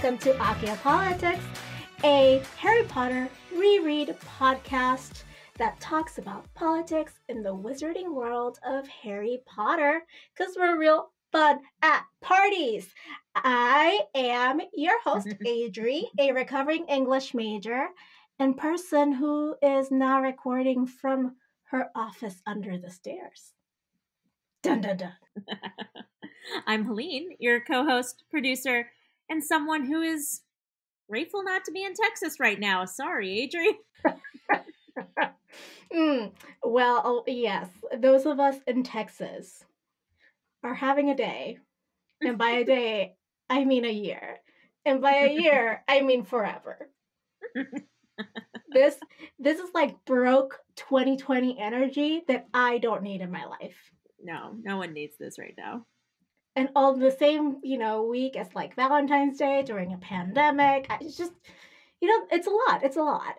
welcome to Politics, a Harry Potter reread podcast that talks about politics in the wizarding world of Harry Potter, because we're real fun at parties. I am your host, Adri, a recovering English major and person who is now recording from her office under the stairs. Dun dun dun. I'm Helene, your co-host, producer, and someone who is grateful not to be in Texas right now. Sorry, Adri. Well, yes, those of us in Texas are having a day. And by a day, I mean a year. And by a year, I mean forever. This is like broke 2020 energy that I don't need in my life. No one needs this right now. And all the same, week as like Valentine's Day during a pandemic. It's just, it's a lot.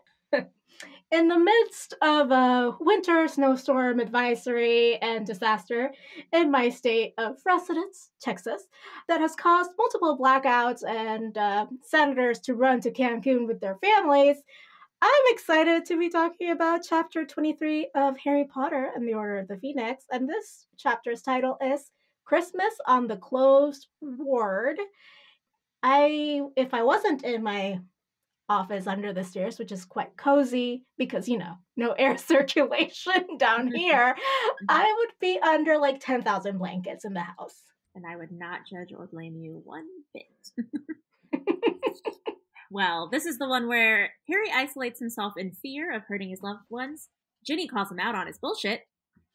In the midst of a winter snowstorm advisory and disaster in my state of residence, Texas, that has caused multiple blackouts and senators to run to Cancun with their families, I'm excited to be talking about Chapter 23 of Harry Potter and the Order of the Phoenix, and this chapter's title is Christmas on the Closed Ward. If I wasn't in my office under the stairs, which is quite cozy because, no air circulation down here, I would be under like 10,000 blankets in the house. And I would not judge or blame you one bit. Well, this is the one where Harry isolates himself in fear of hurting his loved ones. Ginny calls him out on his bullshit.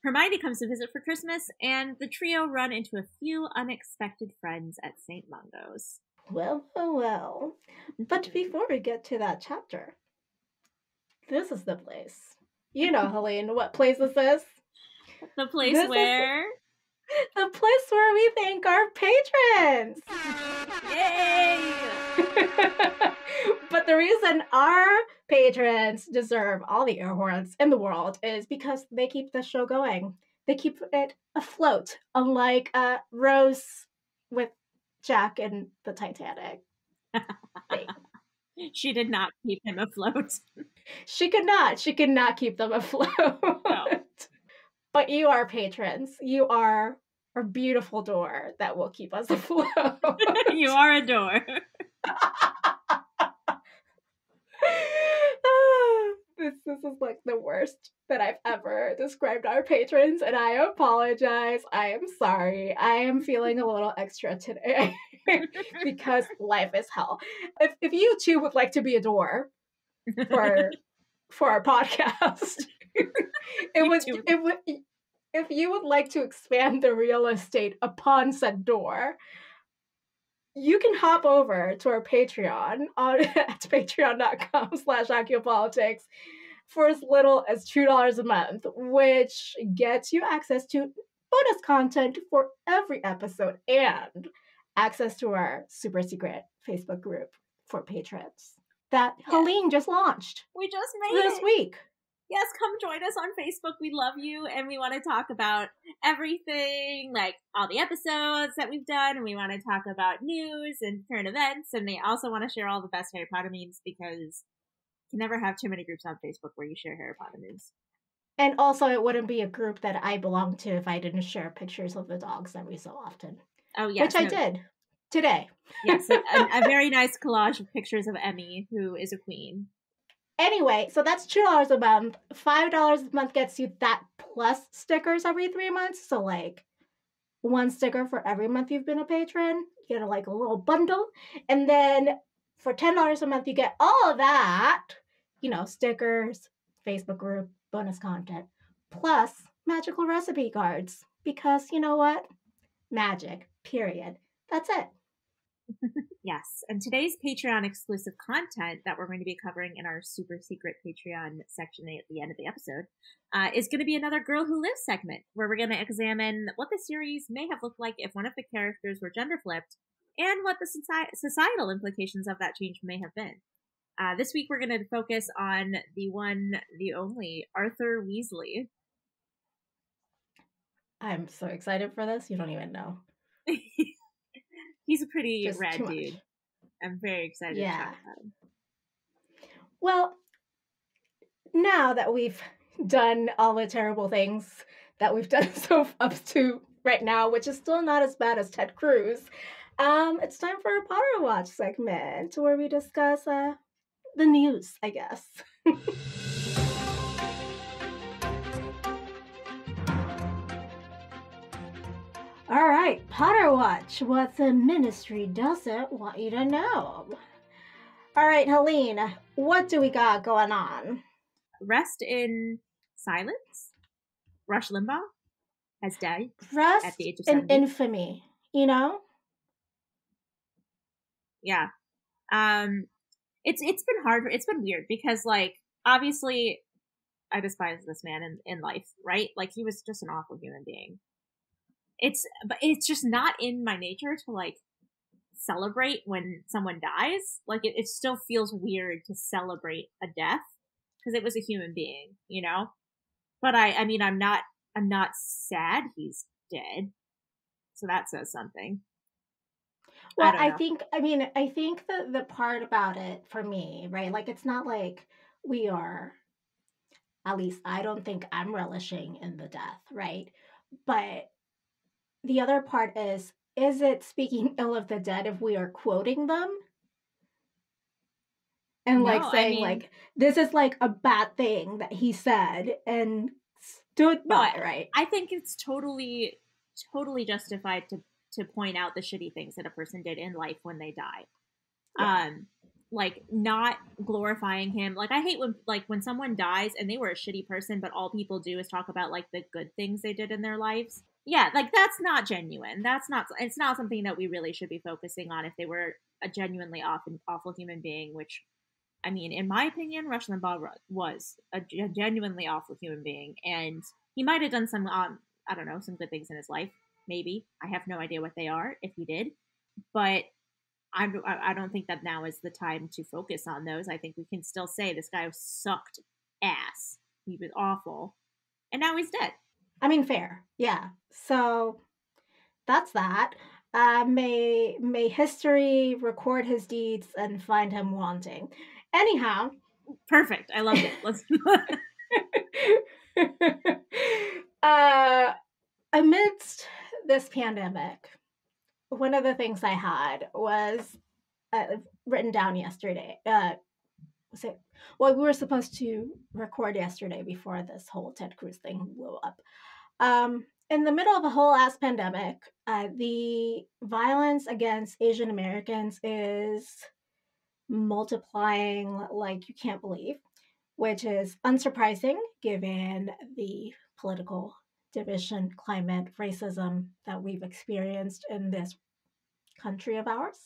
Hermione comes to visit for Christmas, and the trio run into a few unexpected friends at St. Mungo's. Well. But before we get to that chapter, this is the place. You know, Helene, what place this is? The place where? The place where we thank our patrons! Yay! But the reason our patrons deserve all the air horns in the world is because they keep the show going. They keep it afloat, unlike Rose with Jack and the Titanic. She did not keep him afloat. She could not keep them afloat. No. But you are patrons. You are a beautiful door that will keep us afloat. You are a door. This is like the worst that I've ever described our patrons, and I apologize. I am sorry. I am feeling a little extra today because life is hell. If you too would like to be a door for our podcast, if you would like to expand the real estate upon said door, you can hop over to our Patreon at patreon.com/AccuPolitics for as little as $2 a month, which gets you access to bonus content for every episode and access to our super secret Facebook group for patrons that Helene just launched. We just made this week. Yes, come join us on Facebook. We love you, and we want to talk about everything, like all the episodes that we've done, and we want to talk about news and current events, and they also want to share all the best Harry Potter memes, because you can never have too many groups on Facebook where you share Harry Potter memes. And also, it wouldn't be a group that I belong to if I didn't share pictures of the dogs every so often. Oh, yes. Which I did today. Yes, a very nice collage of pictures of Emmy, who is a queen. Anyway, so that's $2 a month. $5 a month gets you that plus stickers every 3 months. So like one sticker for every month you've been a patron. You get like a little bundle. And then for $10 a month, you get all of that. Stickers, Facebook group, bonus content, plus magical recipe cards. Because you know what? Magic, period. That's it. Yes, and today's Patreon exclusive content that we're going to be covering in our super secret Patreon section at the end of the episode is going to be another Girl Who Lives segment, where we're going to examine what the series may have looked like if one of the characters were gender flipped, and what the societal implications of that change may have been. This week we're going to focus on the one, the only, Arthur Weasley. I'm so excited for this, you don't even know. He's a pretty rad dude. I'm very excited to talk about him. Well, now that we've done all the terrible things that we've done so up to right now, which is still not as bad as Ted Cruz, it's time for a Potter Watch segment where we discuss the news, I guess. All right, Potter Watch, what the ministry doesn't want you to know. All right, Helene, what do we got going on? Rest in silence. Rush Limbaugh has died Rest at the age of in 70. infamy, you know? Yeah. It's been hard. It's been weird because, like, obviously I despise this man in life, right? Like, he was just an awful human being. But it's just not in my nature to, like, celebrate when someone dies. Like, it still feels weird to celebrate a death because it was a human being, you know? But I mean, I'm not sad he's dead. So that says something. Well, I think that the part about it for me, right? Like, it's not like we are, at least I don't think I'm relishing in the death, right? But the other part is it speaking ill of the dead if we are quoting them? And like saying, like, this is like a bad thing that he said and stood by, right? I think it's totally justified to point out the shitty things that a person did in life when they die. Yeah. Like, not glorifying him. Like, I hate when someone dies and they were a shitty person, but all people do is talk about, like, the good things they did in their lives. Yeah, like, that's not genuine. It's not something that we really should be focusing on if they were a genuinely awful human being, which, I mean, in my opinion, Rush Limbaugh was a genuinely awful human being, and he might have done some, I don't know, some good things in his life. Maybe. I have no idea what they are, if he did. But I don't think that now is the time to focus on those. I think we can still say this guy sucked ass. He was awful. And now he's dead. I mean, fair. Yeah. So that's that. May history record his deeds and find him wanting. Anyhow. Perfect. I loved it. Let's amidst this pandemic, one of the things I had was written down yesterday. We were supposed to record yesterday before this whole Ted Cruz thing blew up. In the middle of a whole ass pandemic, the violence against Asian Americans is multiplying like you can't believe, which is unsurprising given the political division, climate, racism that we've experienced in this country of ours.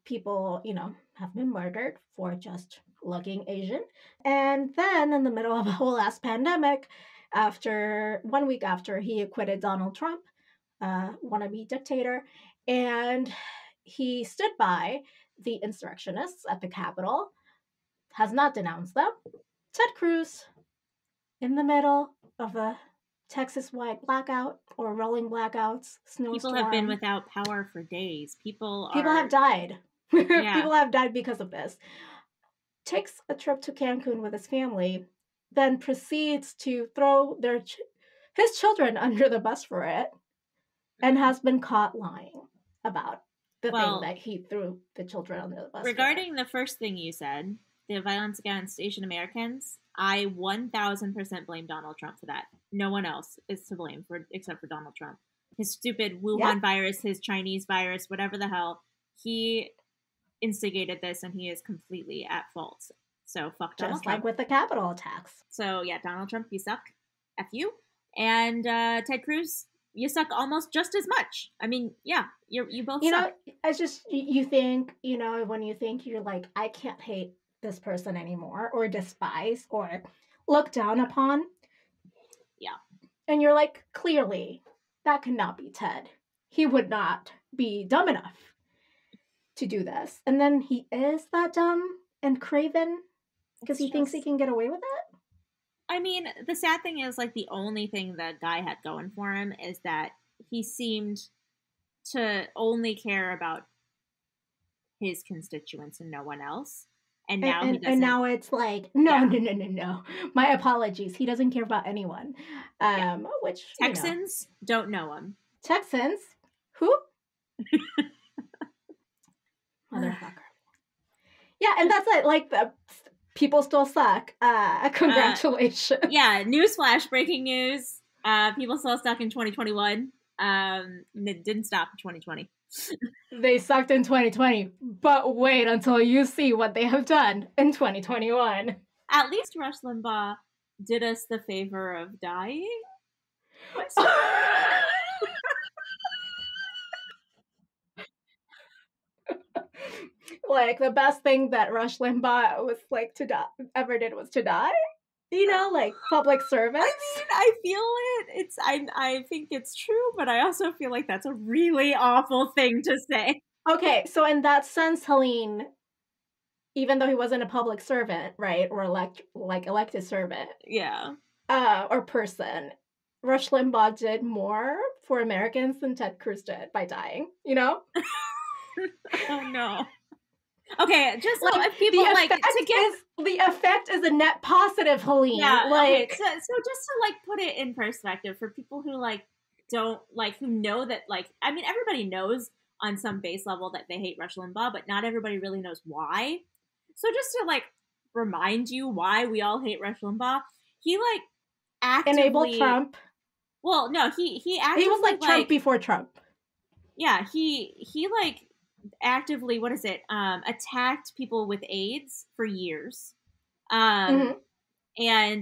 People, have been murdered for just looking Asian. And then in the middle of a whole ass pandemic, after 1 week after he acquitted Donald Trump, wannabe dictator, and he stood by the insurrectionists at the Capitol, has not denounced them. Ted Cruz, in the middle of a Texas-wide blackout or rolling blackouts, snowstorm. People have been without power for days. People have died. Yeah. People have died because of this. Takes a trip to Cancun with his family, then proceeds to throw his children under the bus for it, and has been caught lying about the thing that he threw the children under the bus regarding the first thing you said, the violence against Asian Americans, I 1000% blame Donald Trump for that. No one else is to blame except for Donald Trump. His stupid Wuhan virus, his Chinese virus, whatever the hell, he instigated this and he is completely at fault. So fuck Donald Trump. Just like with the Capitol attacks. So yeah, Donald Trump, you suck. F you. And Ted Cruz, you suck almost just as much. I mean, yeah, you both suck. It's just, you think, when you think, you're like, I can't hate this person anymore, or despise, or look down upon. Yeah. And you're like, clearly, that cannot be Ted. He would not be dumb enough to do this. And then he is that dumb and craven because he thinks he can get away with it. I mean, the sad thing is, like, the only thing that guy had going for him is that he seemed to only care about his constituents and no one else. And now he doesn't. And now it's like, no. My apologies. He doesn't care about anyone. Which Texans don't know him. Texans? Who? Motherfucker. Yeah, and that's it. Like, the people still suck. Congratulations. Newsflash, breaking news. People still stuck in 2021. It didn't stop in 2020. They sucked in 2020, but wait until you see what they have done in 2021. At least Rush Limbaugh did us the favor of dying. Like, the best thing that Rush Limbaugh was like to die ever did was to die. You know, like public service. I mean, I feel it. I think it's true, but I also feel like that's a really awful thing to say. Okay, so in that sense, Helene, even though he wasn't a public servant, right, or elected servant, or person, Rush Limbaugh did more for Americans than Ted Cruz did by dying. You know? Oh no. Okay, just like if people like to get the effect is a net positive, Helene. Yeah, like so just to like put it in perspective for people who like don't like who know that like I mean everybody knows on some base level that they hate Rush Limbaugh, but not everybody really knows why. So just to like remind you why we all hate Rush Limbaugh, he like actively enabled Trump. Well, no, he actively he was like Trump before Trump. Yeah, he like actively attacked people with AIDS for years, and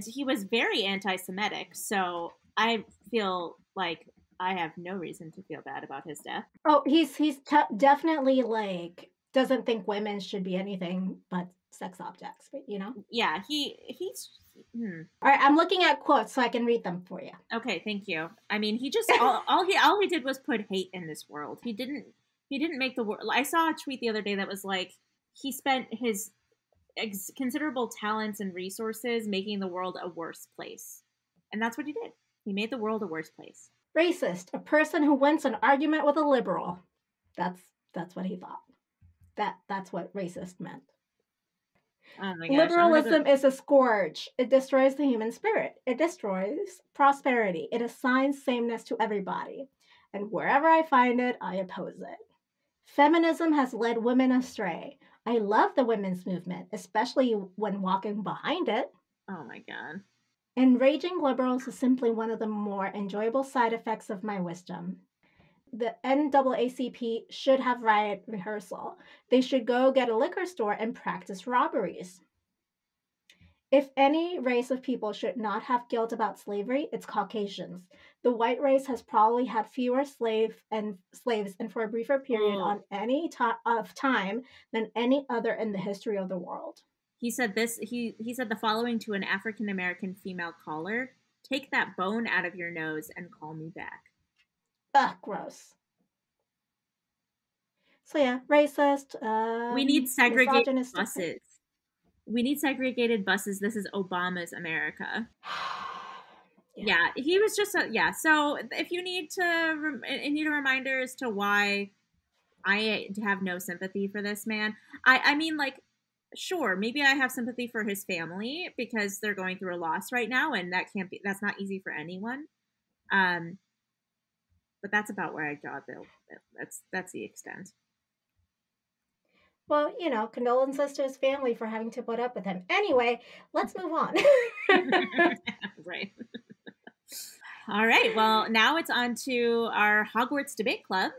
he was very anti-Semitic, so I feel like I have no reason to feel bad about his death. Oh, he's definitely like doesn't think women should be anything but sex objects, you know? Yeah, he's all right, I'm looking at quotes so I can read them for you. Okay, thank you. I mean, he just all he did was put hate in this world. He didn't make the world. I saw a tweet the other day that was like he spent his considerable talents and resources making the world a worse place, and that's what he did. He made the world a worse place. Racist, a person who wins an argument with a liberal. That's what he thought. That's what racist meant. Oh my gosh, liberalism is a scourge. It destroys the human spirit. It destroys prosperity. It assigns sameness to everybody. And wherever I find it, I oppose it. Feminism has led women astray. I love the women's movement, especially when walking behind it. Oh my God. Enraging liberals is simply one of the more enjoyable side effects of my wisdom. The NAACP should have riot rehearsal. They should go get a liquor store and practice robberies. If any race of people should not have guilt about slavery, it's Caucasians. The white race has probably had fewer slaves and for a briefer period on any of time than any other in the history of the world. He said this. He said the following to an African American female caller: "Take that bone out of your nose and call me back." Ugh, gross. So yeah, racist. We need segregated buses. We need segregated buses. This is Obama's America. Yeah, he was just So if you need a reminder as to why I have no sympathy for this man, I mean, like, sure, maybe I have sympathy for his family because they're going through a loss right now, and that's not easy for anyone. But that's about where I draw the. That's the extent. Well, condolences to his family for having to put up with him. Anyway, let's move on. Right. All right. Well, now it's on to our Hogwarts debate club,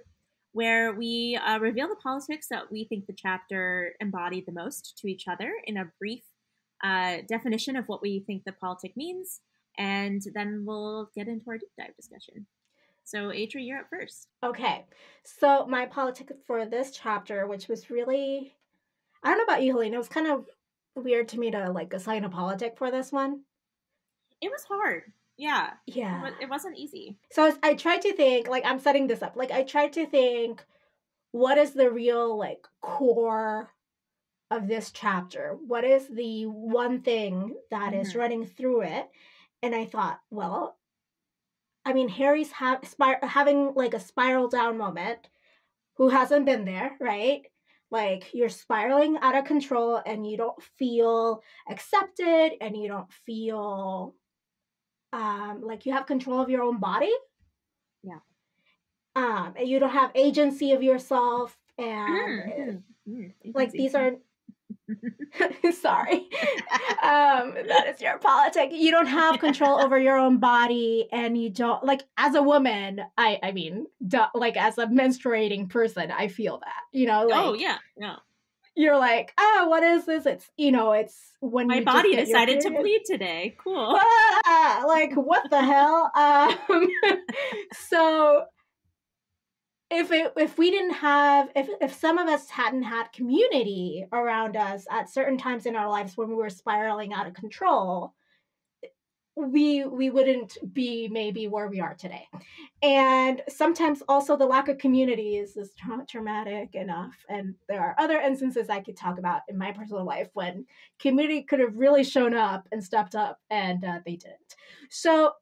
where we reveal the politics that we think the chapter embodied the most to each other in a brief definition of what we think the politic means, and then we'll get into our deep dive discussion. So, Atri, you're up first. Okay. So, my politic for this chapter, which was really, I don't know about you, Helene, it was kind of weird to me to, like, assign a politic for this one. It was hard. Yeah. Yeah. It wasn't easy. So, I tried to think, like, I'm setting this up. Like, I tried to think, what is the real, like, core of this chapter? What is the one thing that is running through it? And I thought, well, I mean, Harry's having like a spiral down moment. Who hasn't been there, right? like you're spiraling out of control and you don't feel accepted and you don't feel like you have control of your own body. Yeah. And you don't have agency of yourself, and like these are sorry, that is your politic. You don't have control over your own body, and you don't, like, as a woman, I mean, like as a menstruating person, I feel that, like, oh yeah, you're like, oh, what is this? It's, it's when my you body just get decided to your bleed today. Cool. like, what the hell? So if we didn't have, if some of us hadn't had community around us at certain times in our lives when we were spiraling out of control, we wouldn't be maybe where we are today. And sometimes also the lack of community is traumatic enough, and there are other instances I could talk about in my personal life when community could have really shown up and stepped up, and they didn't. So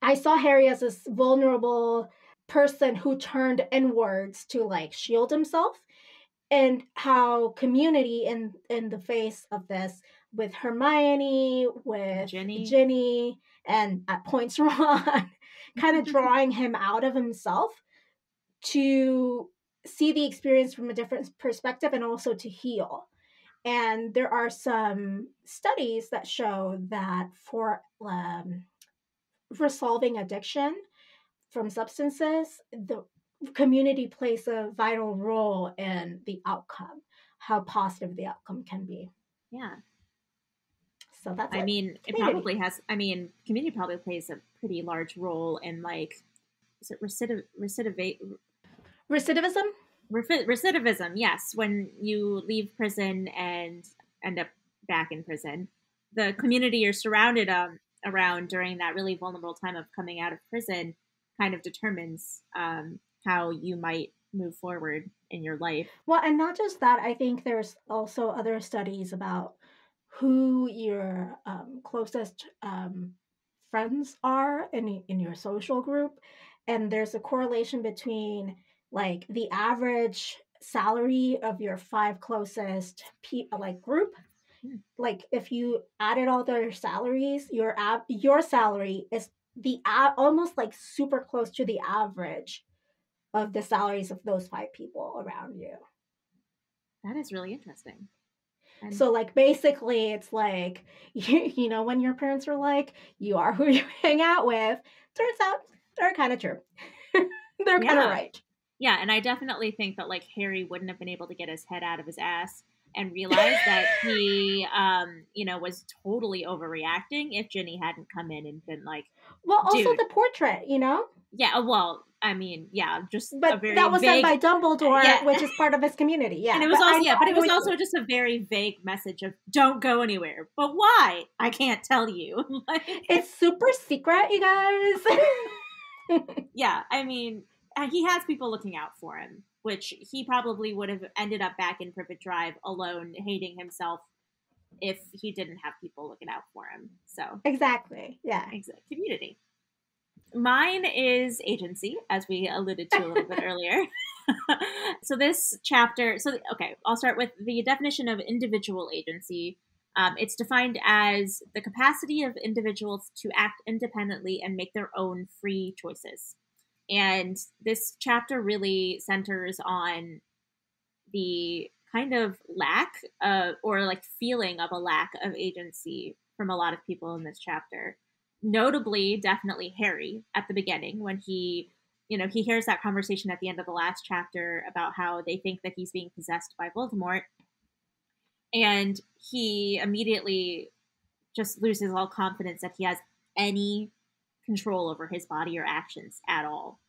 I saw Harry as this vulnerable person who turned inwards to like shield himself, and how community in the face of this, with Hermione, with Ginny, and at points Ron, kind of drawing him out of himself to see the experience from a different perspective and also to heal. And there are some studies that show that for solving addiction from substances, the community plays a vital role in the outcome, how positive the outcome can be. Yeah. So that's I mean, it probably has, I mean, community probably plays a pretty large role in, like, is it recidivism? Recidivism, yes. When you leave prison and end up back in prison, the community you're surrounded around during that really vulnerable time of coming out of prison kind of determines how you might move forward in your life. Well, and not just that, I think there's also other studies about who your closest friends are in your social group, and there's a correlation between like the average salary of your 5 closest like group. Like if you added all their salaries, your salary is the almost like super close to the average of the salaries of those 5 people around you. That is really interesting. So like basically it's like when your parents are like, you are who you hang out with, turns out they're kind of true. They're kind of right. Yeah, and I definitely think that like Harry wouldn't have been able to get his head out of his ass and realize that he was totally overreacting if Ginny hadn't come in and been like, well, also the portrait, Yeah, well, I mean, yeah, just but a very that was vague, said by Dumbledore, which is part of his community. Yeah, and it was but it was also just a very vague message of don't go anywhere. But why? I can't tell you. It's super secret, you guys. Yeah, I mean, he has people looking out for him, which he probably would have ended up back in Privet Drive alone, hating himself if he didn't have people looking out for him. So exactly, yeah, community. Mine is agency, as we alluded to a little bit earlier. So this chapter, okay, I'll start with the definition of individual agency. It's defined as the capacity of individuals to act independently and make their own free choices. And this chapter really centers on the kind of lack of, or like feeling of a lack of agency from a lot of people in this chapter. Notably, definitely Harry at the beginning when he hears that conversation at the end of the last chapter about how they think that he's being possessed by Voldemort. And he immediately just loses all confidence that he has any control over his body or actions at all.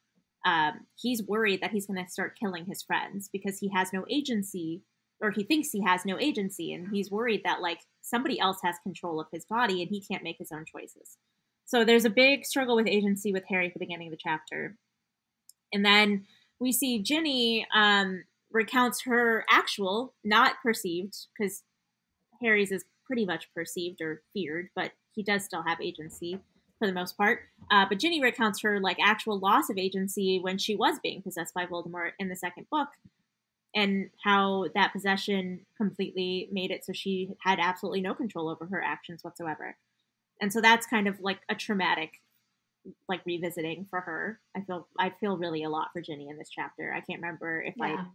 He's worried that he's going to start killing his friends because he has no agency, or he thinks he has no agency, and he's worried that like somebody else has control of his body and he can't make his own choices. So there's a big struggle with agency with Harry at the beginning of the chapter. And then we see Ginny recounts her actual, not perceived, because Harry's is pretty much perceived or feared, but he does still have agency for the most part. But Ginny recounts her like actual loss of agency when she was being possessed by Voldemort in the second book. and how that possession completely made it so she had absolutely no control over her actions whatsoever. And so that's kind of like a traumatic like revisiting for her. I feel really a lot for Ginny in this chapter. I can't remember if I Yeah.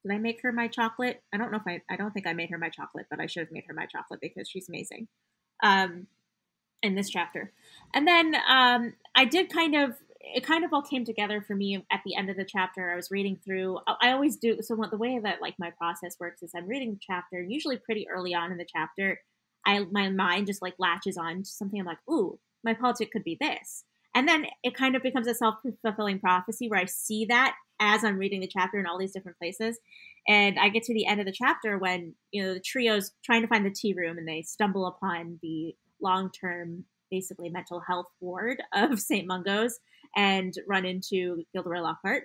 did I make her my chocolate. I don't know if I don't think I made her my chocolate, but I should have made her my chocolate because she's amazing. Um, in this chapter. And then I did kind of it kind of all came together for me at the end of the chapter. I was reading through. I always do. So what the way that like my process works is I'm reading the chapter, and usually pretty early on in the chapter, my mind just like latches on to something. I'm like, ooh, my politic could be this, and then it kind of becomes a self fulfilling prophecy where I see that as I'm reading the chapter in all these different places. And I get to the end of the chapter when the trio's trying to find the tea room, and they stumble upon the long-term basically mental health ward of St. Mungo's and run into Gilderoy Lockhart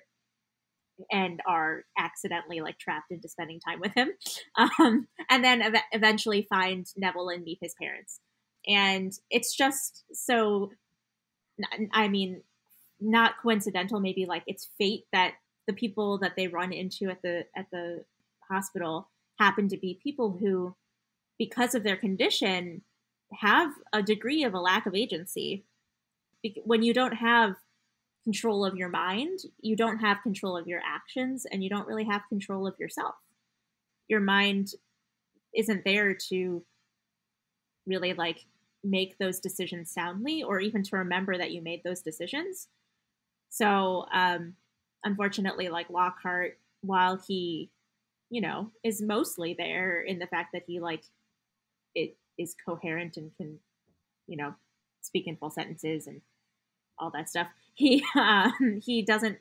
and are accidentally like trapped into spending time with him. And then eventually find Neville and meet his parents. And it's just so, I mean, not coincidental, maybe like it's fate that the people that they run into at the hospital happen to be people who, because of their condition, have a degree of a lack of agency. When you don't have control of your mind, you don't have control of your actions, and you don't really have control of yourself. Your mind isn't there to really like make those decisions soundly, or even to remember that you made those decisions. So unfortunately, like Lockhart, while he is mostly there in the fact that he like it is coherent and can speak in full sentences and all that stuff, he doesn't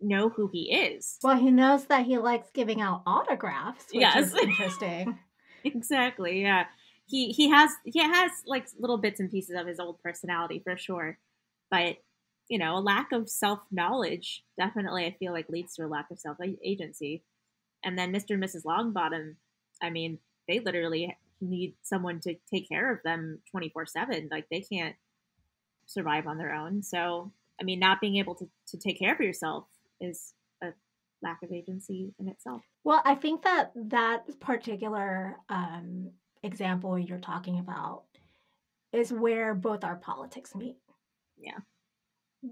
know who he is. Well, he knows that he likes giving out autographs, which Yes. is interesting. Exactly. Yeah. He has like little bits and pieces of his old personality for sure, but a lack of self knowledge definitely I feel like leads to a lack of self agency. And then Mr. and Mrs. Longbottom, I mean, they literally need someone to take care of them 24/7. Like they can't survive on their own. So, I mean, not being able to take care of yourself is a lack of agency in itself. Well, I think that particular example you're talking about is where both our politics meet. Yeah.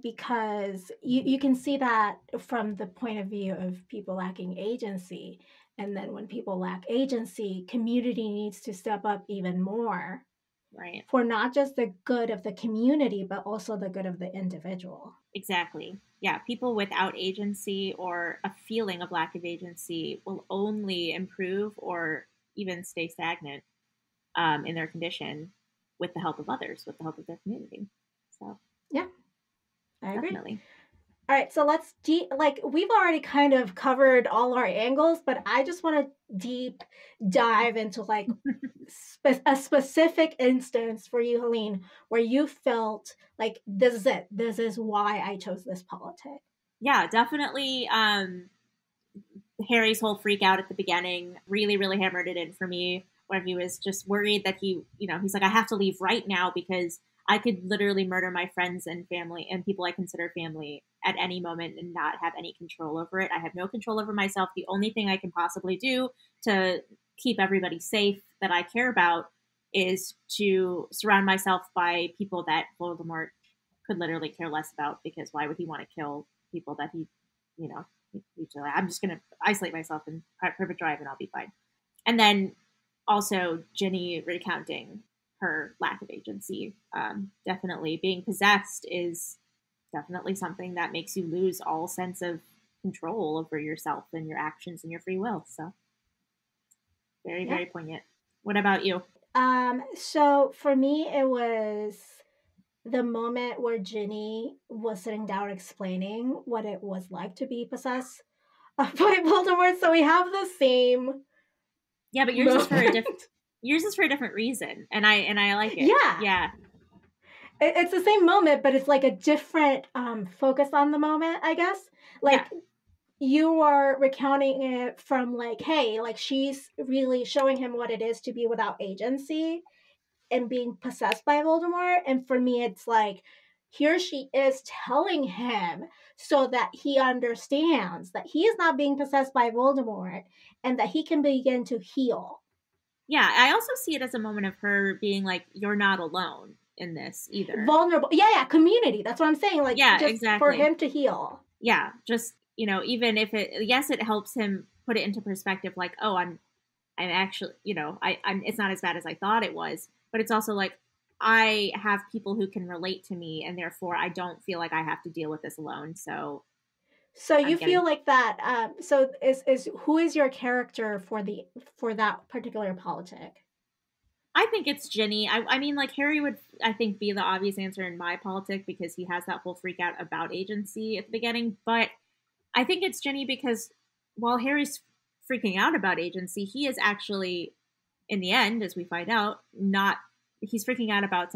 Because you can see that from the point of view of people lacking agency. And then when people lack agency, community needs to step up even more. Right. For not just the good of the community, but also the good of the individual. Exactly. Yeah. People without agency or a feeling of lack of agency will only improve or even stay stagnant in their condition with the help of others, with the help of their community. So, yeah, I agree. Definitely. All right, so let's we've already kind of covered all our angles, but I just want to deep dive into like a specific instance for you, Helene, where you felt like this is it. This is why I chose this politic. Yeah, definitely. Harry's whole freak out at the beginning really, really hammered it in for me, where he was just worried that he's like, I have to leave right now because I could literally murder my friends and family and people I consider family at any moment and not have any control over it. I have no control over myself. The only thing I can possibly do to keep everybody safe that I care about is to surround myself by people that Voldemort could literally care less about, because why would he want to kill people that he, I'm just going to isolate myself in Privet Drive and I'll be fine. And then also Ginny recounting her lack of agency. Definitely being possessed is definitely something that makes you lose all sense of control over yourself and your actions and your free will. So very, very poignant. What about you? So for me, it was the moment where Ginny was sitting down explaining what it was like to be possessed by Voldemort. So we have the same. Yeah, but yours is for a different reason, and I like it. Yeah. It's the same moment, but it's like a different focus on the moment, I guess. Like you are recounting it from like, hey, like she's really showing him what it is to be without agency and being possessed by Voldemort. And for me, it's like here she is telling him so that he understands that he is not being possessed by Voldemort and that he can begin to heal. Yeah, I also see it as a moment of her being like, you're not alone in this either. Vulnerable. Yeah, community. That's what I'm saying. Like, yeah, just exactly. for him to heal. Yeah, just, you know, even if it helps him put it into perspective, like, oh, I'm actually, you know, I'm it's not as bad as I thought it was, but it's also like, I have people who can relate to me, and therefore I don't feel like I have to deal with this alone. So you feel like that. So is who is your character for that particular politic? I think it's Ginny. I mean, like, Harry would, I think, be the obvious answer in my politic because he has that whole freak out about agency at the beginning. But I think it's Ginny because while Harry's freaking out about agency, he is actually, in the end, as we find out, he's freaking out about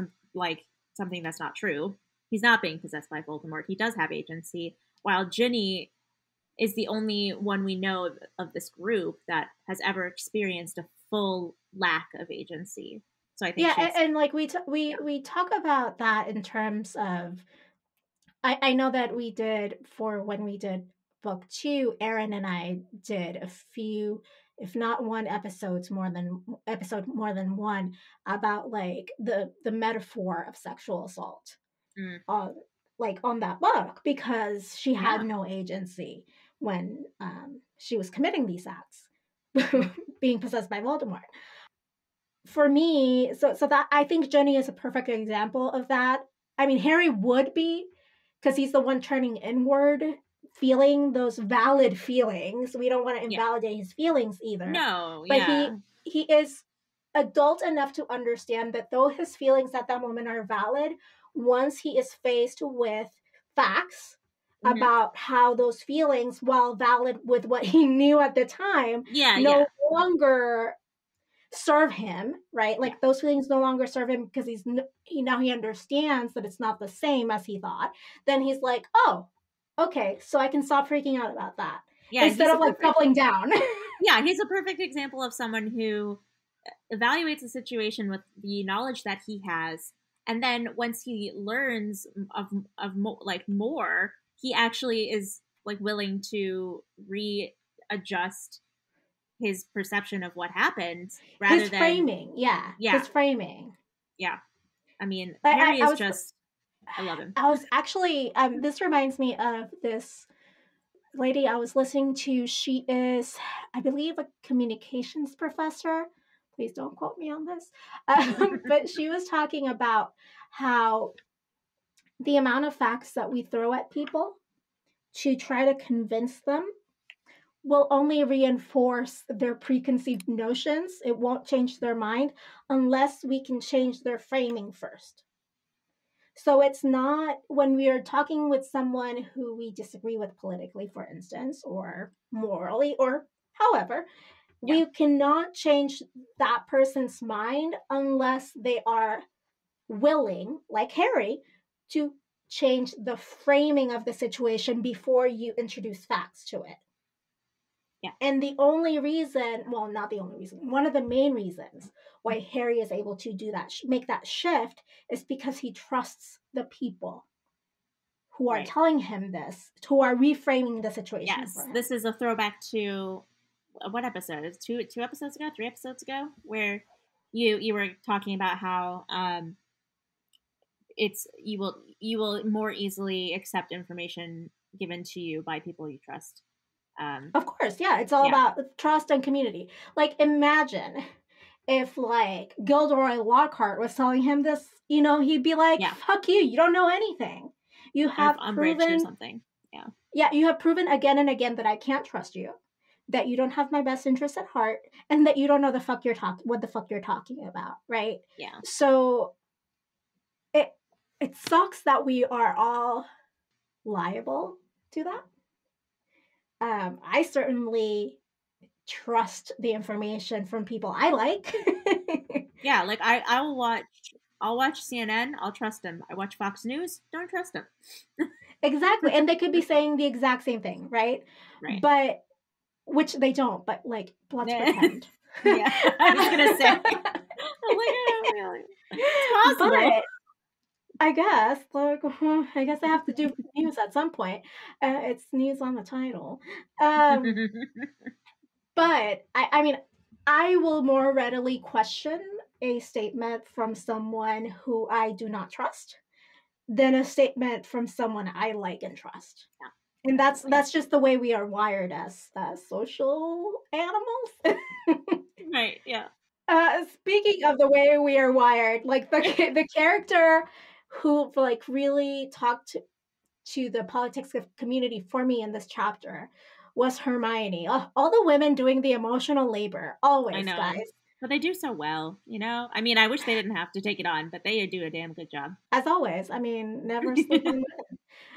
something that's not true. He's not being possessed by Voldemort. He does have agency, while Ginny is the only one we know of this group that has ever experienced a full lack of agency. So I think and like we talk about that in terms of, I know that we did, for when we did book 2, Aaron and I did a few, if not one episode more than one, about like the metaphor of sexual assault like on that book, because she had no agency when she was committing these acts, being possessed by Voldemort. For me, so that, I think Ginny is a perfect example of that. I mean, Harry would be, because he's the one turning inward, feeling those valid feelings. We don't want to invalidate his feelings either. No, but he is adult enough to understand that though his feelings at that moment are valid, once he is faced with facts about how those feelings, while valid with what he knew at the time, no longer serve him, right? Like those feelings no longer serve him because now he understands that it's not the same as he thought. Then he's like, oh, okay, so I can stop freaking out about that. Yeah, instead of like doubling down. Yeah, he's a perfect example of someone who evaluates a situation with the knowledge that he has, and then once he learns of more, he actually is like willing to readjust his perception of what happened rather his framing. His framing. Yeah. I mean, Harry is just, I love him. I was actually, this reminds me of this lady I was listening to. She is, I believe, a communications professor. Please don't quote me on this. But she was talking about how the amount of facts that we throw at people to try to convince them will only reinforce their preconceived notions. It won't change their mind unless we can change their framing first. So it's not, when we are talking with someone who we disagree with politically, for instance, or morally, or however, we cannot change that person's mind unless they are willing, like Harry, to change the framing of the situation before you introduce facts to it. Yeah. And the only reason, well, not the only reason, one of the main reasons why Harry is able to do that, make that shift, is because he trusts the people who are telling him this, who are reframing the situation for him. This is a throwback to what episode? It's two episodes ago, 3 episodes ago, where you were talking about how you will more easily accept information given to you by people you trust. Of course, it's all about trust and community. Like, imagine if like Gilderoy Lockhart was telling him this, he'd be like, fuck you don't know anything. You have proven or something. You have proven again and again that I can't trust you, that you don't have my best interest at heart, and that you don't know what the fuck you're talking about, right? So it sucks that we are all liable to that. I certainly trust the information from people I like. Like I'll watch CNN, I'll trust them. I watch Fox News, don't trust them. Exactly. And they could be saying the exact same thing, right? But, which they don't, but like, let's pretend. I was gonna say. It's possible. I guess. Like, I guess I have to do news at some point. It's news on the title. But I mean, I will more readily question a statement from someone who I do not trust than a statement from someone I like and trust. Yeah, And definitely. that's just the way we are wired as social animals. Right, yeah. Speaking of the way we are wired, like the character who like really talked to the politics of community for me in this chapter was Hermione. All the women doing the emotional labor, I always, know. guys. But they do so well, you know? I mean, I wish they didn't have to take it on, but they do a damn good job. As always, I mean, never sleep on women.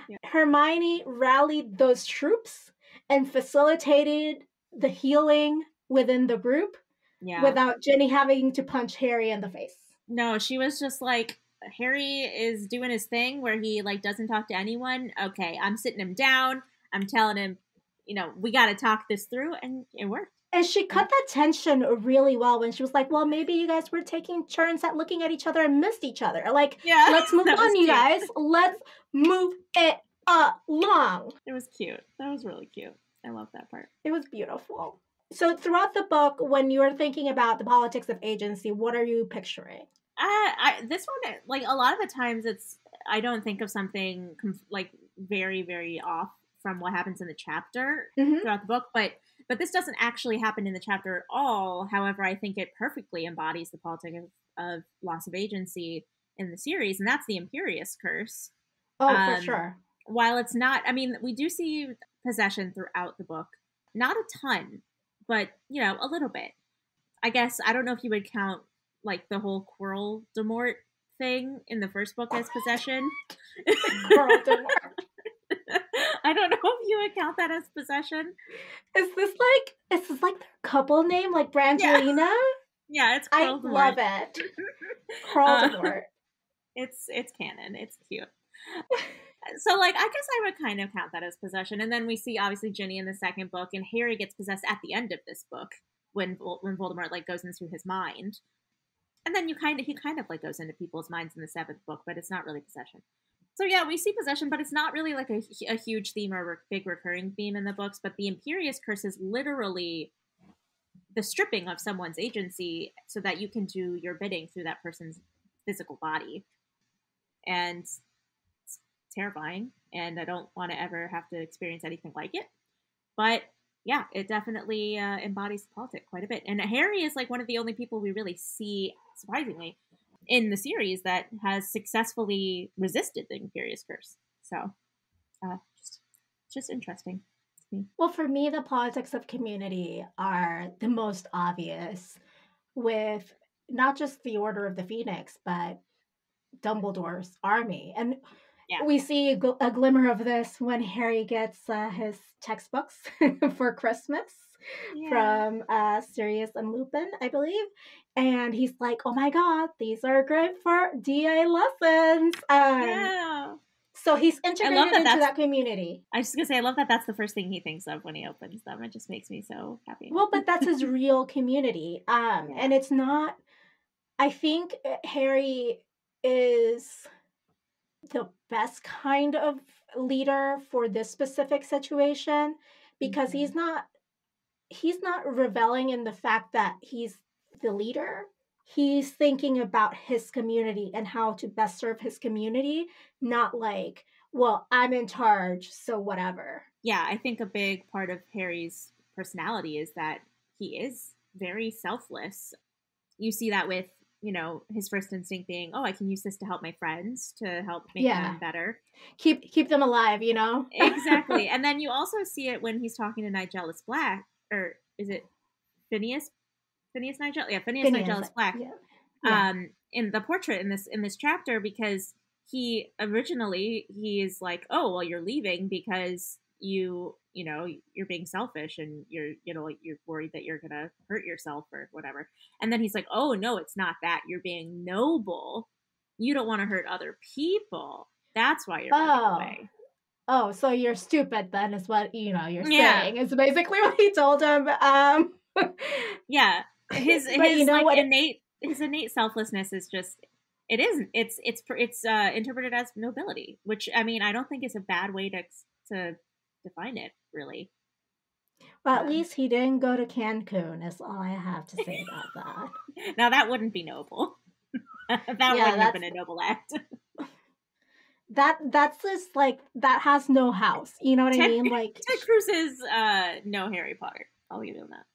Yeah. Hermione rallied those troops and facilitated the healing within the group Yeah. without Ginny having to punch Harry in the face. No, she was just like, Harry is doing his thing where he like doesn't talk to anyone. Okay, I'm sitting him down. I'm telling him, you know, we got to talk this through, and it worked. And she cut that tension really well when she was like, well, maybe you guys were taking turns at looking at each other and missed each other. Like, Yeah, let's move on, you cute. guys. Let's move it along. It was cute. That was really cute. I love that part. It was beautiful. So throughout the book, when you're thinking about the politics of agency, what are you picturing? This one, like a lot of the times, I don't think of something like very, very off from what happens in the chapter throughout the book, but this doesn't actually happen in the chapter at all. However, I think it perfectly embodies the politics of loss of agency in the series, and that's the Imperious Curse. Oh, for sure. While it's not, I mean, we do see possession throughout the book, not a ton, but you know, a little bit. I guess I don't know if you would count like the whole Quirrell de Mort thing in the first book as possession. Quirrell de Mort. I don't know if you would count that as possession. Is this like their couple name, like Brangelina? Yeah, it's Quirrell de Mort. I love it. Quirrell de Mort. It's canon. It's cute. So, like, I guess I would kind of count that as possession. And then we see, obviously, Ginny in the second book, and Harry gets possessed at the end of this book when Voldemort, like, goes into his mind. And then he kind of, like, goes into people's minds in the seventh book, but it's not really possession. So, yeah, we see possession, but it's not really, like, a huge theme or big recurring theme in the books. But the Imperious Curse is literally the stripping of someone's agency so that you can do your bidding through that person's physical body. And terrifying, and I don't want to ever have to experience anything like it. But yeah, it definitely embodies the politic quite a bit. And Harry is like one of the only people we really see, surprisingly, in the series that has successfully resisted the Imperious Curse. So, just interesting to me. Well, for me, the politics of community are the most obvious, with not just the Order of the Phoenix, but Dumbledore's army. And we see a glimmer of this when Harry gets his textbooks for Christmas from Sirius and Lupin, I believe. And he's like, oh my God, these are great for DA lessons. So he's integrated into that community. I was just going to say, I love that that's the first thing he thinks of when he opens them. It just makes me so happy. Well, but that's his real community. And it's not, I think Harry is the best kind of leader for this specific situation, because he's not reveling in the fact that he's the leader. He's thinking about his community and how to best serve his community, not like, well, I'm in charge, so whatever. Yeah, I think a big part of Harry's personality is that he is very selfless. You see that with, you know, his first instinct being, oh, I can use this to help my friends, to help make them better. Keep them alive, you know? Exactly. And then you also see it when he's talking to Nigellus Black, or is it Phineas? Phineas Nigel? Yeah, Phineas Nigellus Black. Yeah. In the portrait in this chapter, because he's like, oh, well, you're leaving because you're being selfish and you're worried that you're gonna hurt yourself or whatever. And then he's like, oh no, it's not that. You're being noble. You don't want to hurt other people. That's why you're running away. Oh, so you're stupid then, is what you're saying. It's basically what he told him. Yeah. His innate selflessness is just It isn't. It's interpreted as nobility, which I mean I don't think is a bad way to define it, really. Well, at least he didn't go to Cancun, is all I have to say about that. Now that wouldn't be noble. That Yeah, wouldn't have been a noble act. That's just like, that has no house. You know what I mean? Like, Ted Cruz is no Harry Potter. I'll give him that.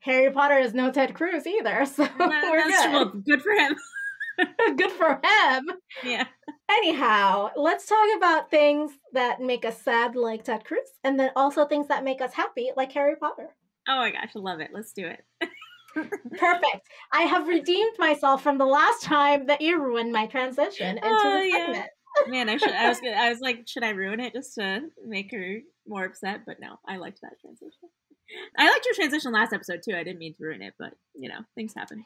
Harry Potter is no Ted Cruz either, so we're good. Well, good for him. Good for him. Yeah. Anyhow, let's talk about things that make us sad, like Ted Cruz, and then also things that make us happy, like Harry Potter. Oh my gosh, I love it. Let's do it. Perfect. I have redeemed myself from the last time that you ruined my transition into the segment. Man, I was like, should I ruin it just to make her more upset? But no, I liked that transition. I liked your transition last episode too. I didn't mean to ruin it, but things happen.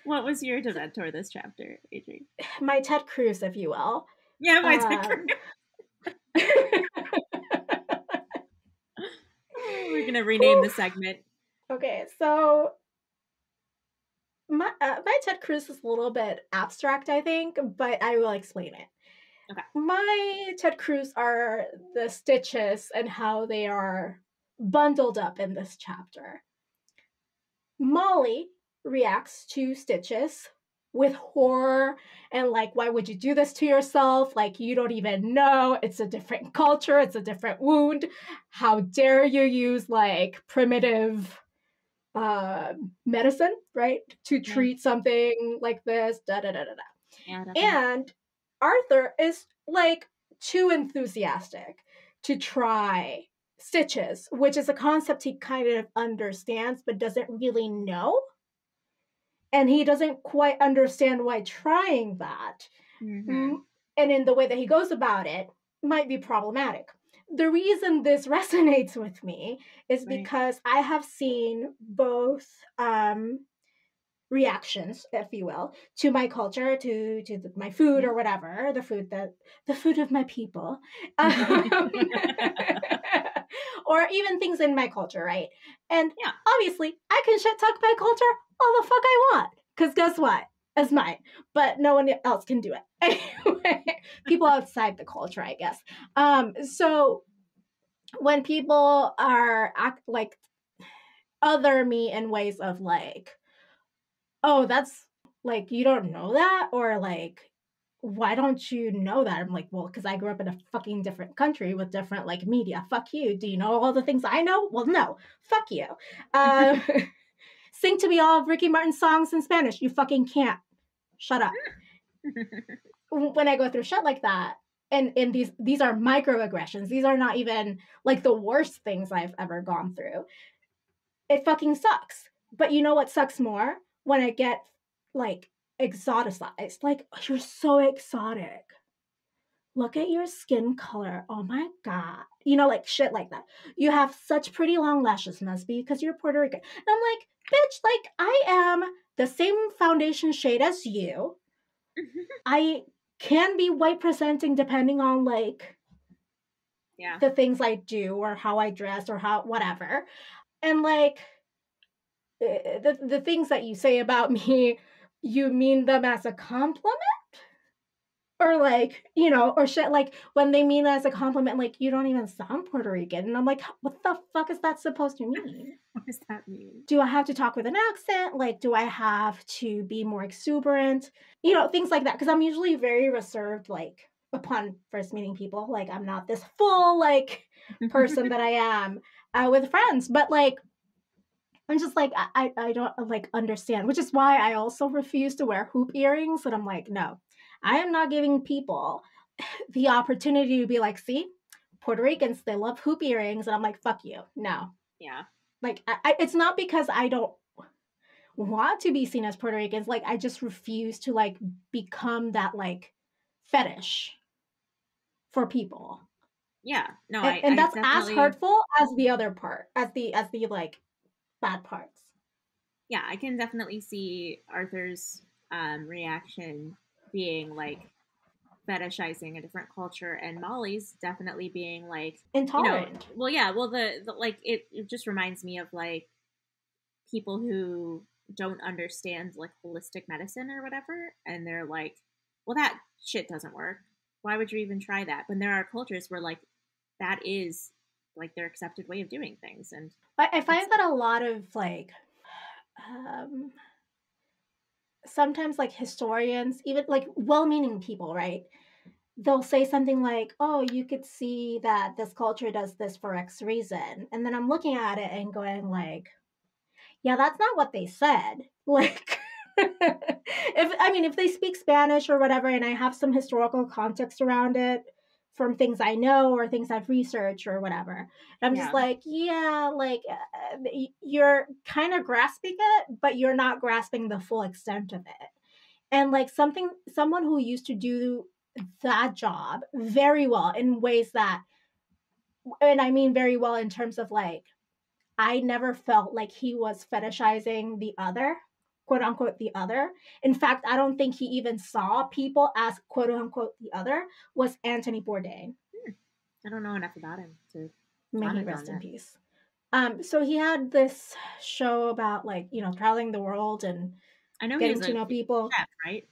What was your Dementor this chapter, Adri? My Ted Cruz, if you will. Yeah, my Ted Cruz. We're gonna rename the segment. Okay, so my Ted Cruz is a little bit abstract, I think, but I will explain it. Okay. My Ted Cruz are the stitches and how they are bundled up in this chapter. Molly reacts to Stitches with horror and like, why would you do this to yourself? Like, you don't even know. It's a different culture. It's a different wound. How dare you use like primitive medicine, right, to treat something like this, da da da da da. And Arthur is like too enthusiastic to try Stitches, which is a concept he kind of understands but doesn't really know, and he doesn't quite understand why trying that, and in the way that he goes about it might be problematic. The reason this resonates with me is because I have seen both reactions, if you will, to my culture, to my food or whatever, the food of my people, or even things in my culture, right? And obviously, I can shit talk my culture all the fuck I want, because guess what? It's mine, but no one else can do it. Anyway, people outside the culture, I guess. So when people are like other me in ways of like, oh, that's like, you don't know that, or like, why don't you know that? I'm like, well, because I grew up in a fucking different country with different like media. Fuck you. Do you know all the things I know? Well, no. Fuck you. Sing to me all of Ricky Martin's songs in Spanish. You fucking can't. Shut up. When I go through shit like that, and these are microaggressions. These are not even like the worst things I've ever gone through. It fucking sucks. But you know what sucks more? When I get like exoticized. Like, oh, you're so exotic. Look at your skin color. Oh my God. You know, like shit like that. You have such pretty long lashes, must be because you're Puerto Rican. And I'm like, bitch, like I am the same foundation shade as you. I can be white presenting depending on like the things I do or how I dress or how whatever. And like the things that you say about me, you mean them as a compliment? Or like, you know, or shit like when they mean it as a compliment, like, you don't even sound Puerto Rican. And I'm like, what the fuck is that supposed to mean? What does that mean? Do I have to talk with an accent? Like, do I have to be more exuberant? You know, things like that. Because I'm usually very reserved, like, upon first meeting people. Like, I'm not this full, like, person that I am with friends. But, like, I'm just like, I don't, like, understand. Which is why I also refuse to wear hoop earrings. And I'm like, no. I am not giving people the opportunity to be like, see, Puerto Ricans, they love hoop earrings. And I'm like, fuck you. No. Yeah. Like, it's not because I don't want to be seen as Puerto Ricans. Like, I just refuse to, like, become that, like, fetish for people. Yeah. No, and that's definitely as hurtful as the other part, as the, like, bad parts. Yeah, I can definitely see Arthur's reaction being like fetishizing a different culture, and Molly's definitely being like intolerant. You know, well, yeah, well, the like it just reminds me of like people who don't understand like holistic medicine or whatever, and they're like, well, that shit doesn't work. Why would you even try that? When there are cultures where like that is like their accepted way of doing things. And I find that a lot of like sometimes like historians, even like well-meaning people, right? They'll say something like, "Oh, you could see that this culture does this for X reason," and then I'm looking at it and going like, "Yeah, that's not what they said." Like, if they speak Spanish or whatever, and I have some historical context around it from things I know or things I've researched or whatever, and I'm just yeah, like, yeah, like you're kind of grasping it, but you're not grasping the full extent of it. And like someone who used to do that job very well in ways that, and I mean very well in terms of like, I never felt like he was fetishizing the other, quote unquote, the other. In fact, I don't think he even saw people as quote unquote the other, was Anthony Bourdain. I don't know enough about him to May he comment on rest in that. peace. So he had this show about like, traveling the world and I know he was getting to a know people. chef, right?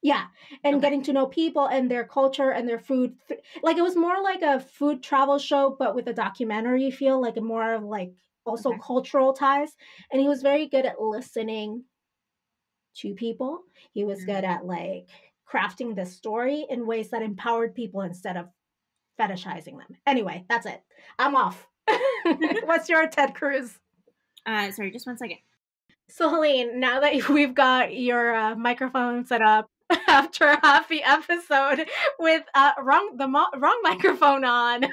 Yeah, and Okay. getting to know people and their culture and their food. Like it was more like a food travel show, but with a documentary feel, like a more of like also Okay. cultural ties. And he was very good at listening to people. He was good Mm-hmm. at like crafting the story in ways that empowered people instead of fetishizing them. Anyway, that's it. I'm off. What's your Ted Cruz? Sorry, just 1 second. So, Helene, now that we've got your microphone set up after half the episode with wrong microphone on,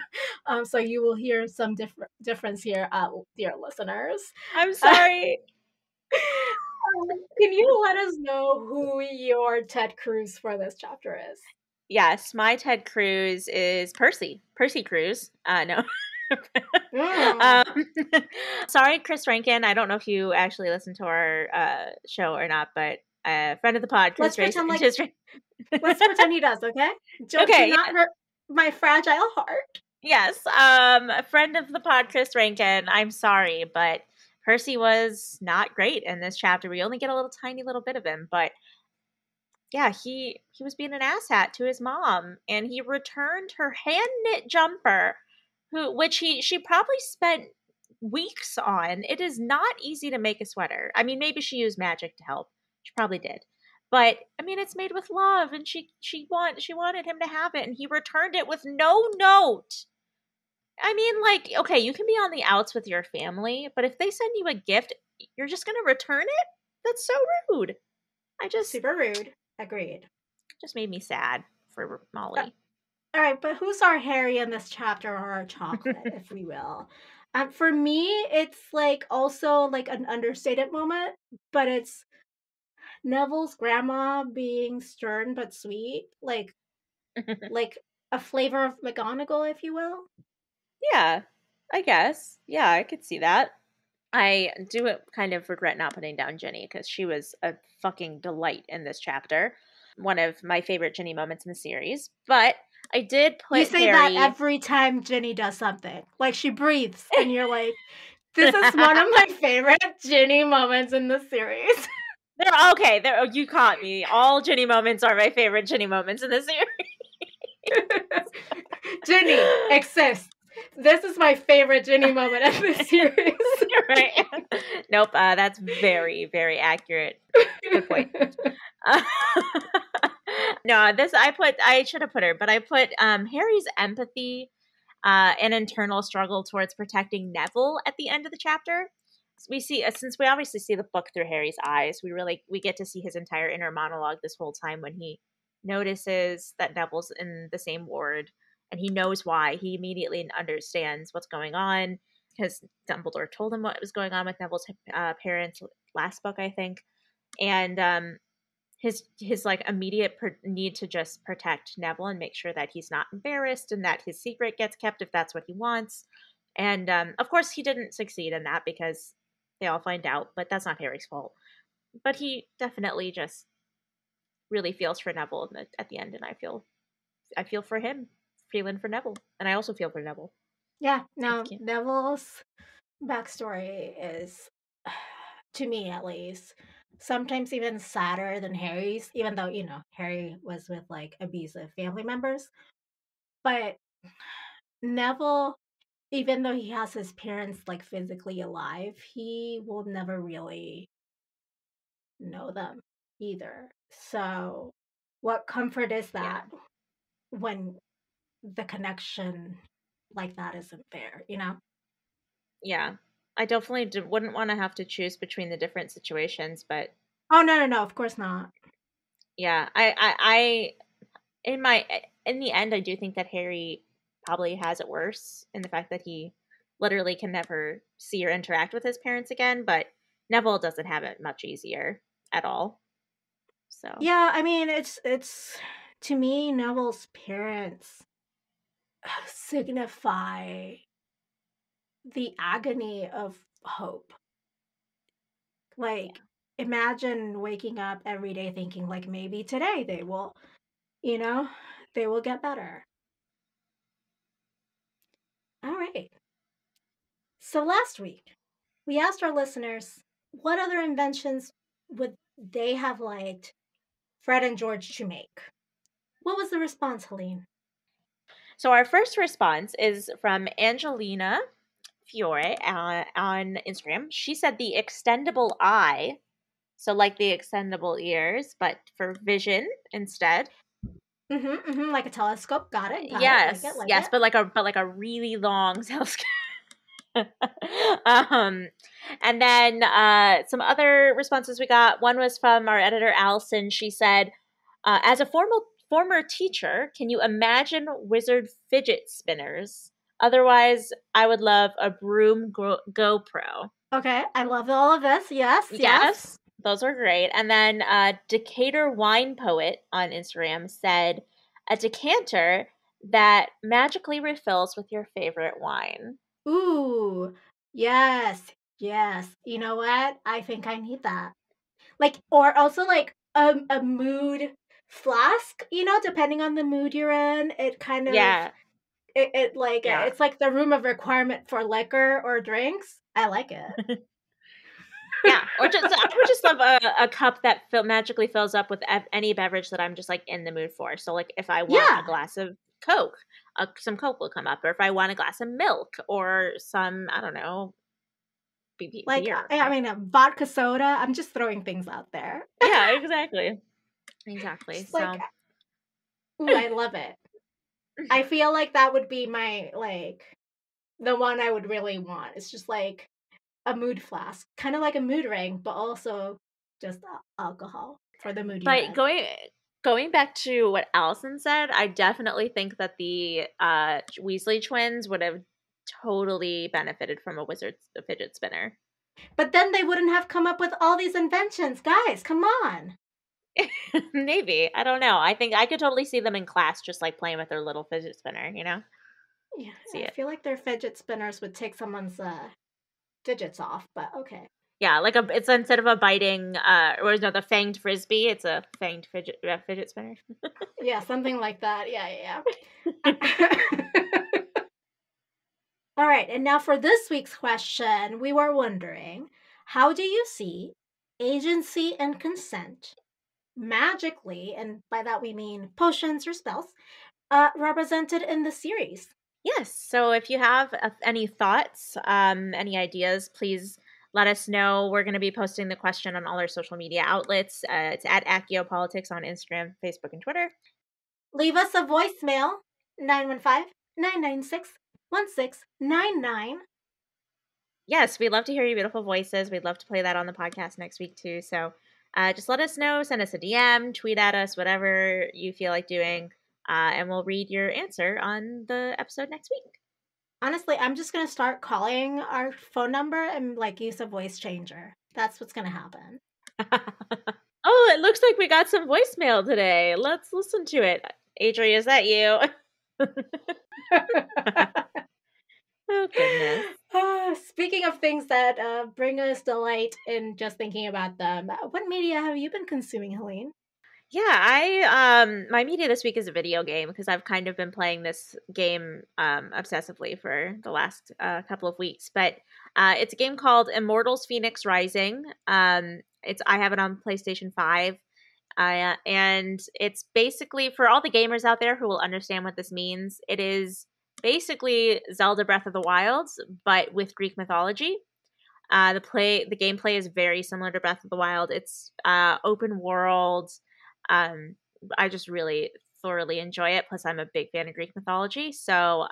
so you will hear some difference here, dear listeners. I'm sorry. Can you let us know who your Ted Cruz for this chapter is? Yes, my Ted Cruz is Percy. Percy Cruz. No. Mm. um, sorry, Chris Rankin. I don't know if you actually listened to our show or not, but a friend of the pod, Let's Chris Race. pretend like let's pretend he does, okay? Do Okay, not hurt my fragile heart. yes. A friend of the pod, Chris Rankin. I'm sorry, but Percy was not great in this chapter. We only get a little tiny little bit of him, but yeah, he was being an asshat to his mom, and he returned her hand knit jumper, which she probably spent weeks on. It is not easy to make a sweater. I mean, maybe she used magic to help. She probably did. But I mean, it's made with love, and she wanted him to have it, and he returned it with no note. I mean, like, okay, you can be on the outs with your family, but if they send you a gift, you're just gonna return it? That's so rude. I Super rude. Agreed. just made me sad for Molly. All right, but who's our Harry in this chapter, or our chocolate, if we will? For me, it's like also like an understated moment, but it's Neville's grandma being stern but sweet, like a flavor of McGonagall, if you will. Yeah, I guess. Yeah, I could see that. I do kind of regret not putting down Ginny because she was a fucking delight in this chapter. One of my favorite Ginny moments in the series. But I did You put say that Harry. every time Ginny does something, like she breathes, and you're like, "This is one of my favorite Ginny moments in the series." They're okay. You caught me. All Ginny moments are my favorite Ginny moments in the series. Ginny exists. This is my favorite Ginny moment in this series. Right. Nope. That's very, very accurate. Good point. No, I should have put her, but I put Harry's empathy and internal struggle towards protecting Neville at the end of the chapter. We see, since we obviously see the book through Harry's eyes, we get to see his entire inner monologue this whole time when he notices that Neville's in the same ward, and he knows why. He immediately understands what's going on because Dumbledore told him what was going on with Neville's parents last book, I think, and his like immediate need to just protect Neville and make sure that he's not embarrassed and that his secret gets kept if that's what he wants. And of course, he didn't succeed in that because they all find out, but that's not Harry's fault. But he definitely just really feels for Neville at the end, and I feel for him, feeling for Neville, and I also feel for Neville. Yeah, no, Neville's backstory is to me at least. Sometimes even sadder than Harry's, even though, Harry was with like abusive family members. But Neville, even though he has his parents like physically alive, he will never really know them either. So, what comfort is Yeah. that when the connection like that isn't there, you know? Yeah. I definitely wouldn't want to have to choose between the different situations, but Oh, no, no, no, of course not. yeah, I in my in the end, I do think that Harry probably has it worse in the fact that he literally can never see or interact with his parents again, but Neville doesn't have it much easier at all. So, Yeah, I mean, it's to me, Neville's parents signify the agony of hope. yeah. Like, imagine waking up every day thinking, like, maybe today they will, you know, they will get better. All right. So last week, we asked our listeners what other inventions would they have liked Fred and George to make? What was the response, Helene? So our first response is from Angelina Fiore on Instagram. She said the extendable eye, so like the extendable ears, but for vision instead. Like a telescope. Got it, got it. Like it, Yes, like yes, it. but like a really long telescope. um, and then some other responses we got. One was from our editor Allison. She said, "As a former teacher, can you imagine wizard fidget spinners? Otherwise, I would love a broom GoPro." Okay, I love all of this. Yes, yes. Yes, those were great. And then Decatur Wine Poet on Instagram said, "A decanter that magically refills with your favorite wine." Ooh, yes, yes. You know what? I think I need that. Like, or also like a mood flask, depending on the mood you're in, it kind of Yeah, it like yeah. it's like the room of requirement for liquor or drinks. I like it. Yeah, or just I would just love a cup that magically fills up with any beverage that I'm just like in the mood for. So like if I want a Yeah, glass of Coke, some Coke will come up, or if I want a glass of milk or some I don't know like beer. I mean, a vodka soda. I'm just throwing things out there. Yeah, exactly. Just like, So ooh, I love it. I feel like that would be my like the one I would really want. It's just like a mood flask, kind of like a mood ring, but also just alcohol for the mood you're But in. going back to what Allison said, I definitely think that the Weasley twins would have totally benefited from a fidget spinner. But then they wouldn't have come up with all these inventions, guys. Come on. Maybe. I don't know. I think I could totally see them in class just like playing with their little fidget spinner, Yeah, See I it. feel like their fidget spinners would take someone's fidgets off, but okay. Yeah, like it's instead of a biting or no, the fanged frisbee, it's a fanged fidget spinner. Yeah, something like that. Yeah, yeah. All right, and now for this week's question, we were wondering, how do you see agency and consent magically, and by that we mean potions or spells, represented in the series? Yes. So if you have any thoughts, any ideas, please let us know. We're going to be posting the question on all our social media outlets. It's at Aciopolitics on Instagram, Facebook, and Twitter. Leave us a voicemail, 915-996-1699. Yes, we'd love to hear your beautiful voices. We'd love to play that on the podcast next week too. So just let us know. Send us a DM, tweet at us, whatever you feel like doing, and we'll read your answer on the episode next week. Honestly, I'm just going to start calling our phone number and like use a voice changer. That's what's going to happen. Oh, it looks like we got some voicemail today. Let's listen to it. Adri, is that you? Oh, goodness. Speaking of things that bring us delight in just thinking about them, what media have you been consuming, Helene? Yeah, my media this week is a video game because I've kind of been playing this game obsessively for the last couple of weeks. But it's a game called Immortals: Phoenix Rising. I have it on PlayStation 5. And it's basically, for all the gamers out there who will understand what this means, it is basically Zelda Breath of the Wild, but with Greek mythology. The gameplay is very similar to Breath of the Wild. It's open world. I just really thoroughly enjoy it. Plus, I'm a big fan of Greek mythology, so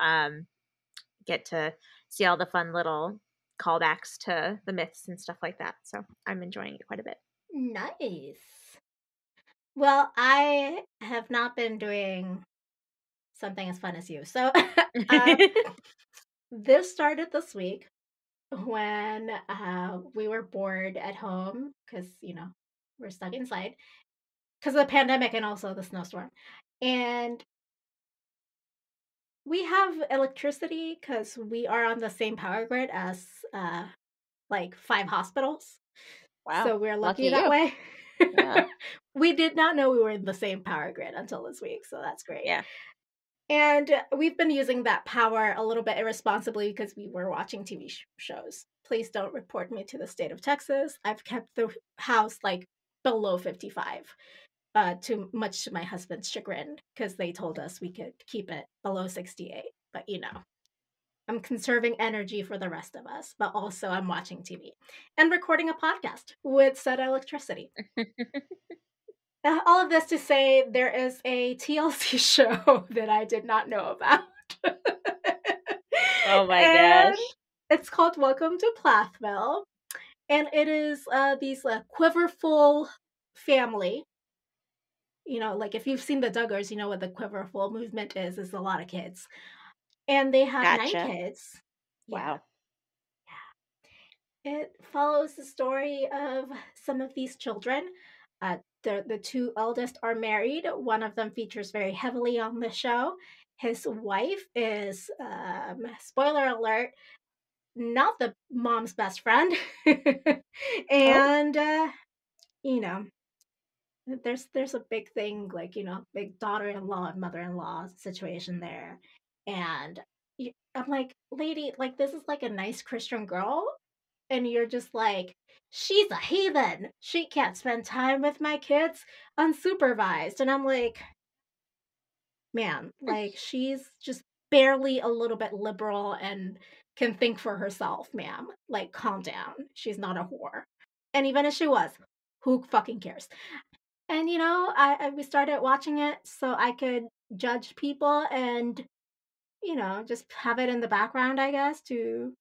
get to see all the fun little callbacks to the myths and stuff like that. So I'm enjoying it quite a bit. Nice. Well, I have not been doing something as fun as you. So this started this week when we were bored at home because, we're stuck inside because of the pandemic and also the snowstorm. And we have electricity because we are on the same power grid as like 5 hospitals. Wow, So we're lucky lucky that you. way. Yeah. We did not know we were in the same power grid until this week, so that's great. Yeah. And we've been using that power a little bit irresponsibly because we were watching TV shows. Please don't report me to the state of Texas. I've kept the house like below 55, too much to my husband's chagrin because they told us we could keep it below 68. But I'm conserving energy for the rest of us, but also I'm watching TV and recording a podcast with said electricity. All of this to say there is a TLC show that I did not know about. Oh my and gosh. it's called Welcome to Plathville. And it is these quiverful family. Like if you've seen the Duggars, you know what the quiverful movement is a lot of kids. And they have 9 Gotcha. kids. Yeah. Wow. It follows the story of some of these children. The 2 eldest are married. One of them features very heavily on the show. His wife is, spoiler alert, not the mom's best friend. Oh. and you know, there's a big thing, like, big daughter-in-law and mother-in-law situation there. And I'm like, lady, like, this is like a nice Christian girl, and you're just like, she's a heathen. She can't spend time with my kids unsupervised. And I'm like, man, like, she's just barely a little bit liberal and can think for herself, ma'am. Like, calm down. She's not a whore. And even if she was, who fucking cares? And we started watching it so I could judge people and just have it in the background, I guess, to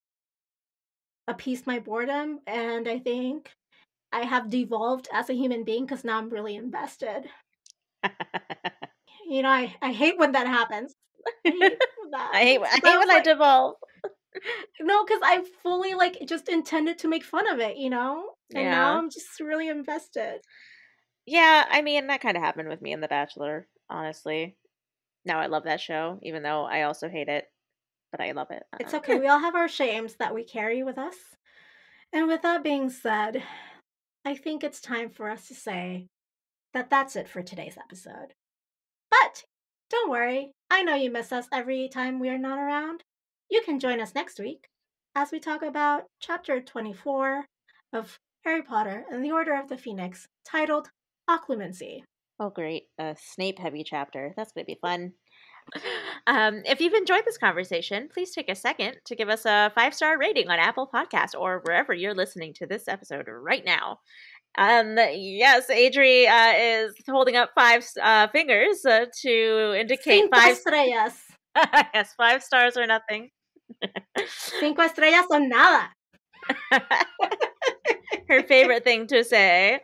appease my boredom. And I think I have devolved as a human being because now I'm really invested. I hate when that happens. I hate that. I hate when I like, devolve. no, because I fully just intended to make fun of it, and now Yeah. I'm just really invested. Yeah, I mean, that kind of happened with me in The Bachelor, honestly. Now I love that show, even though I also hate it, but I love it. It's okay. We all have our shames that we carry with us. And with that being said, I think it's time for us to say that that's it for today's episode. But don't worry, I know you miss us every time we are not around. You can join us next week as we talk about chapter 24 of Harry Potter and the Order of the Phoenix, titled Occlumency. Oh, great. A Snape heavy chapter. That's going to be fun. If you've enjoyed this conversation, please take a second to give us a 5-star rating on Apple Podcasts or wherever you're listening to this episode right now. Yes, Adri is holding up 5 fingers to indicate 5 estrellas. Yes, 5 stars or nothing. 5 estrellas o nada. Her favorite thing to say.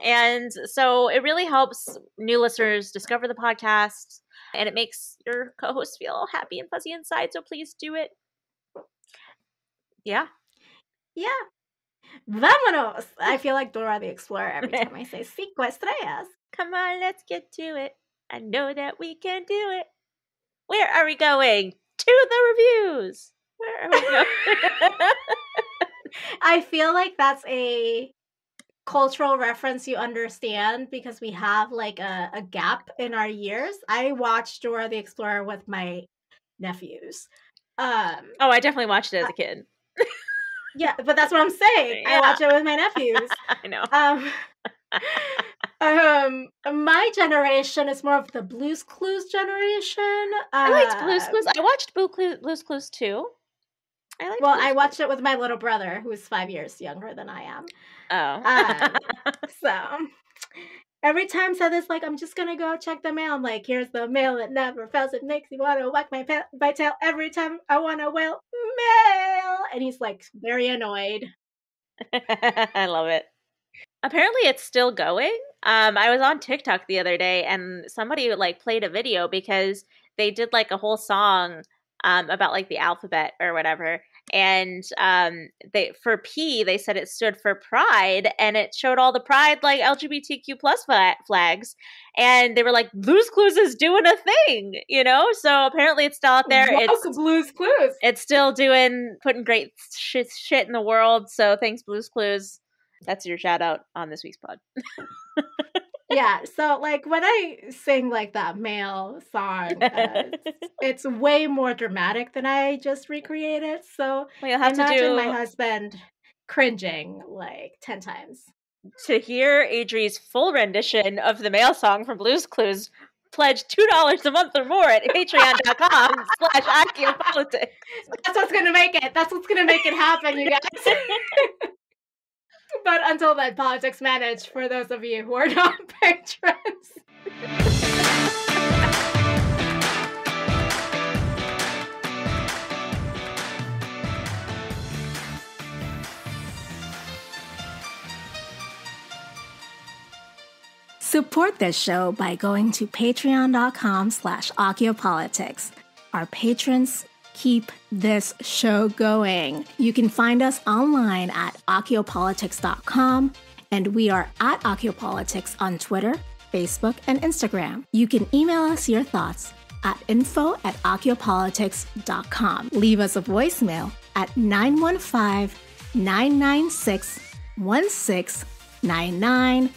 And so it really helps new listeners discover the podcast, and it makes your co-host feel happy and fuzzy inside. So please do it. Yeah. Yeah. Vámonos! I feel like Dora the Explorer every time I say 5 estrellas. Come on, let's get to it. I know that we can do it. Where are we going? To the reviews. Where are we going? I feel like that's a cultural reference you understand because we have like a gap in our years. I watched Dora the Explorer with my nephews. Oh, I definitely watched it as a kid. Yeah, but that's what I'm saying. Yeah. I watch it with my nephews. I know. My generation is more of the Blue's Clues generation. I liked Blue's Clues. I watched Blue's Clues too. I watched it with my little brother, who is 5 years younger than I am. Oh. So every time Seth is like, I'm just gonna go check the mail. I'm like, here's the mail that never fails. It makes me want to whack my tail every time I want to wail mail. And he's like very annoyed. I love it. Apparently it's still going. I was on TikTok the other day and somebody like played a video because they did like a whole song about like the alphabet or whatever. And for P, they said it stood for pride, and it showed all the pride like LGBTQ plus flags. And they were like, Blue's Clues is doing a thing, you know? So apparently it's still out there. Welcome, Blue's Clues. It's still putting great shit in the world. So thanks, Blue's Clues. That's your shout out on this week's pod. Yeah, so like when I sing like that male song, it's way more dramatic than I just recreated. So well, you'll have imagine my husband cringing like 10 times. To hear Adri's full rendition of the male song from Blue's Clues, pledge $2 a month or more at patreon.com/AcioPolitics. That's what's gonna make it. That's what's gonna make it happen, you guys. But until then, politics managed for those of you who are not patrons. Support this show by going to patreon.com/AcioPolitics. Our patrons keep this show going. You can find us online at aciopolitics.com, and we are at Aciopolitics on Twitter, Facebook, and Instagram. You can email us your thoughts at info@aciopolitics.com. Leave us a voicemail at 915-996-1699,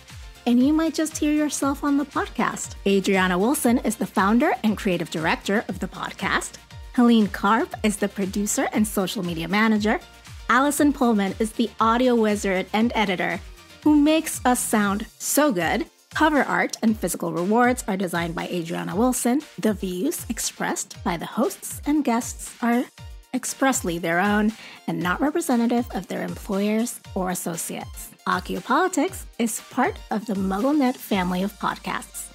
and you might just hear yourself on the podcast. Adriana Wilson is the founder and creative director of the podcast. Helene Karp is the producer and social media manager. Allison Pullman is the audio wizard and editor who makes us sound so good. Cover art and physical rewards are designed by Adriana Wilson. The views expressed by the hosts and guests are expressly their own and not representative of their employers or associates. Aciopolitics is part of the MuggleNet family of podcasts.